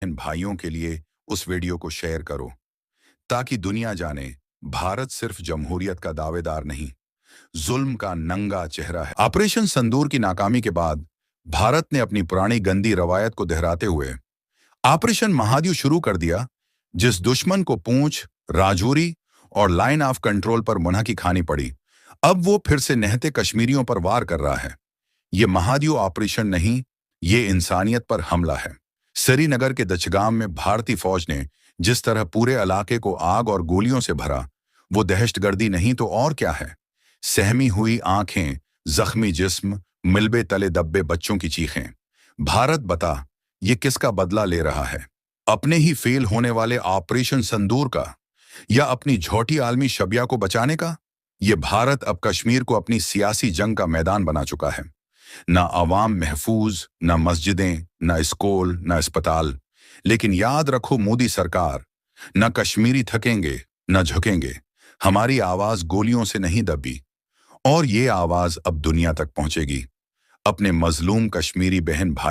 इन भाइयों के लिए उस वीडियो को शेयर करो ताकि दुनिया जाने भारत सिर्फ जमहूरियत का दावेदार नहीं, जुल्म का नंगा चेहरा है। ऑपरेशन संदूर की नाकामी के बाद भारत ने अपनी पुरानी गंदी रवायत को दोहराते हुए ऑपरेशन महाद्यू शुरू कर दिया, जिस दुश्मन को पूंछ, राजौरी और लाइन ऑफ कंट्रोल पर मुनहकी खानी पड़ी, अब वो फिर से निहत्थे कश्मीरियों पर वार कर रहा है। ये महाद्यू ऑपरेशन नहीं, ये इंसानियत पर हमला है। श्रीनगर के दचगाम में भारतीय फौज ने जिस तरह पूरे इलाके को आग और गोलियों से भरा, वो दहशतगर्दी नहीं तो और क्या है। सहमी हुई आंखें, जख्मी जिस्म, मिलबे तले दब्बे बच्चों की चीखें। भारत बता, ये किसका बदला ले रहा है? अपने ही फेल होने वाले ऑपरेशन संदूर का, या अपनी झोटी आलमी शबिया को बचाने का? ये भारत अब कश्मीर को अपनी सियासी जंग का मैदान बना चुका है। ना अवाम महफूज, ना मस्जिदें, ना स्कूल, ना अस्पताल। लेकिन याद रखो मोदी सरकार, ना कश्मीरी थकेंगे, ना झुकेंगे। हमारी आवाज गोलियों से नहीं दबी, और ये आवाज अब दुनिया तक पहुंचेगी। अपने मजलूम कश्मीरी बहन भाई